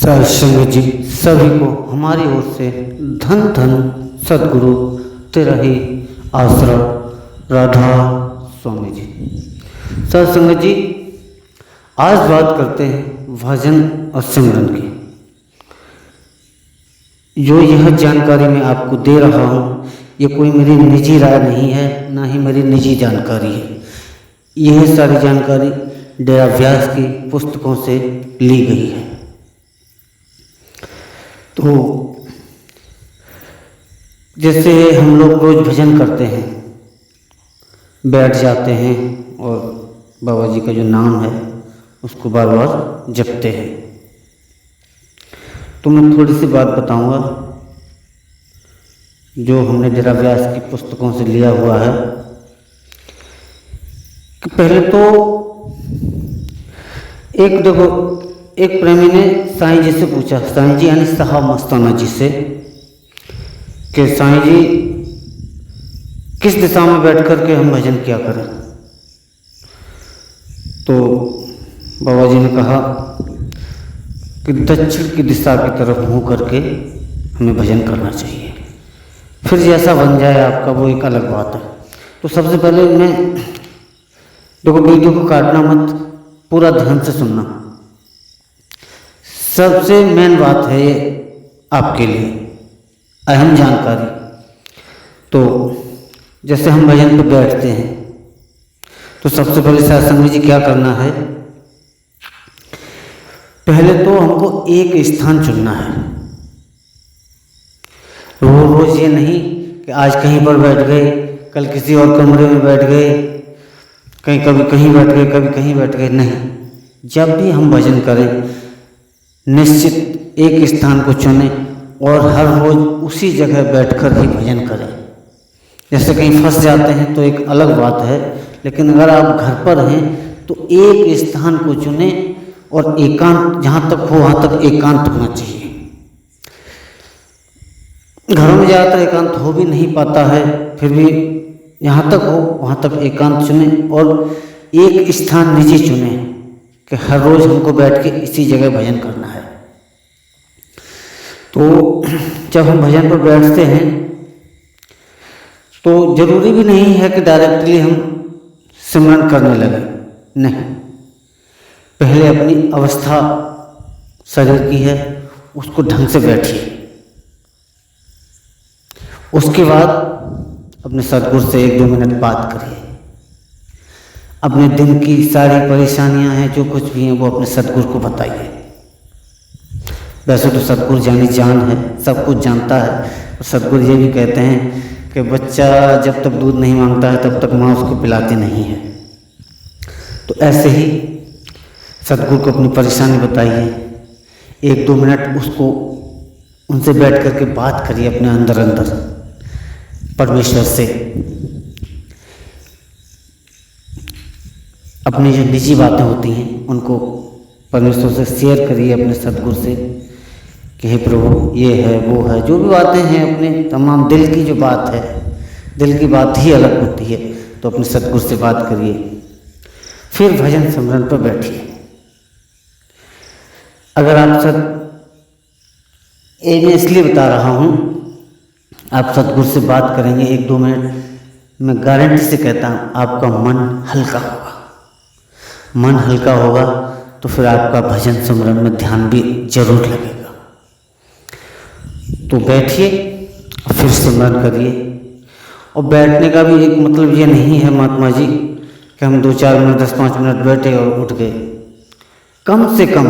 सत्संग जी सभी को हमारी ओर से धन धन सद्गुरु तेरा ही आसरा राधा स्वामी जी। सत्संग जी आज बात करते हैं भजन और सिमरन की। जो यह जानकारी मैं आपको दे रहा हूँ ये कोई मेरी निजी राय नहीं है, ना ही मेरी निजी जानकारी है। यह सारी जानकारी डेरा व्यास की पुस्तकों से ली गई है। तो जैसे हम लोग रोज भजन करते हैं, बैठ जाते हैं और बाबा जी का जो नाम है उसको बार बार जपते हैं। तो मैं थोड़ी सी बात बताऊंगा जो हमने डेरा व्यास की पुस्तकों से लिया हुआ है। कि पहले तो एक प्रेमी ने साईं जी से पूछा, साईं जी यानी साहब मस्ताना जी से, कि साईं जी किस दिशा में बैठ कर के हम भजन किया करें। तो बाबा जी ने कहा कि दक्षिण की दिशा की तरफ मुँह करके हमें भजन करना चाहिए। फिर जैसा बन जाए आपका वो एक अलग बात है। तो सबसे पहले मैं देखो, वीडियो को काटना मत, पूरा ध्यान से सुनना। सबसे मेन बात है ये आपके लिए अहम जानकारी। तो जैसे हम भजन पे बैठते हैं तो सबसे पहले सत्संग जी क्या करना है, पहले तो हमको एक स्थान चुनना है। रोज ये नहीं कि आज कहीं पर बैठ गए, कल किसी और कमरे में बैठ गए, कभी कहीं बैठ गए, कभी कहीं बैठ गए। नहीं, जब भी हम भजन करें निश्चित एक स्थान को चुनें और हर रोज उसी जगह बैठकर ही भजन करें। जैसे कहीं फंस जाते हैं तो एक अलग बात है, लेकिन अगर आप घर पर हैं तो एक स्थान को चुनें और एकांत जहाँ तक हो वहाँ तक एकांत होना चाहिए। घरों में ज़्यादातर एकांत हो भी नहीं पाता है, फिर भी यहाँ तक हो वहाँ तक एकांत चुनें और एक स्थान निजी चुनें कि हर रोज हमको बैठ के इसी जगह भजन करना है। तो जब हम भजन पर बैठते हैं तो जरूरी भी नहीं है कि डायरेक्टली हम सिमरन करने लगे। नहीं, पहले अपनी अवस्था शरीर की है उसको ढंग से बैठिए। उसके बाद अपने सद्गुरु से 1-2 मिनट बात करिए। अपने दिन की सारी परेशानियां हैं, जो कुछ भी हैं वो अपने सद्गुरु को बताइए। वैसे तो सद्गुरु जानी जान है, सब कुछ जानता है। और सद्गुरु ये भी कहते हैं कि बच्चा जब तक दूध नहीं मांगता है तब तक माँ उसको पिलाती नहीं है। तो ऐसे ही सद्गुरु को अपनी परेशानी बताइए। 1-2 मिनट उसको उनसे बैठ करके बात करिए अपने अंदर अंदर परमेश्वर से। अपनी जो निजी बातें होती हैं उनको परमेश्वर से शेयर करिए, अपने सद्गुरु से कि हे प्रभु ये है वो है, जो भी बातें हैं अपने तमाम दिल की जो बात है, दिल की बात ही अलग होती है। तो अपने सद्गुरु से बात करिए, फिर भजन सिमरन पर बैठिए। अगर आप ये मैं इसलिए बता रहा हूँ, आप सद्गुरु से बात करेंगे 1-2 मिनट, मैं गारंटी से कहता हूँ आपका मन हल्का होगा। मन हल्का होगा तो फिर आपका भजन सिमरन में ध्यान भी जरूर लगेगा। तो बैठिए और फिर सिमरन करिए। और बैठने का भी एक मतलब ये नहीं है महात्मा जी कि हम 2-4 मिनट 10-5 मिनट बैठे और उठ गए। कम से कम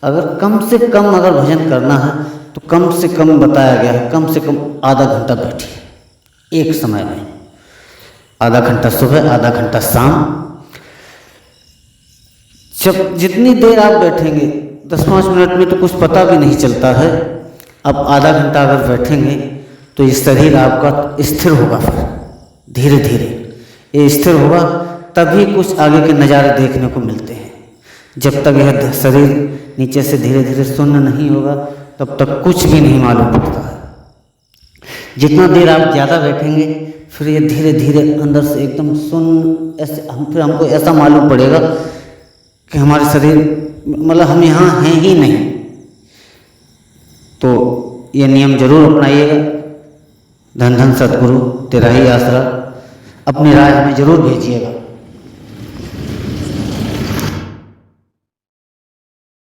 अगर भजन करना है तो कम से कम बताया गया है, कम से कम आधा घंटा बैठिए एक समय में। आधा घंटा सुबह, आधा घंटा शाम। जब जितनी देर आप बैठेंगे 10-5 मिनट में तो कुछ पता भी नहीं चलता है। अब आधा घंटा अगर बैठेंगे तो ये शरीर आपका स्थिर होगा। फिर धीरे धीरे ये स्थिर होगा, तभी कुछ आगे के नज़ारे देखने को मिलते हैं। जब तक यह शरीर नीचे से धीरे धीरे शून्य नहीं होगा तब तक कुछ भी नहीं मालूम पड़ता है। जितना देर आप ज़्यादा बैठेंगे फिर ये धीरे धीरे अंदर से एकदम शून्य, ऐसे फिर हमको ऐसा मालूम पड़ेगा कि हमारे शरीर मतलब हम यहाँ हैं ही नहीं। ये नियम जरूर अपनाइएगा। धन धन सद्गुरु, तेरा ही आसरा। अपनी राय हमें जरूर भेजिएगा।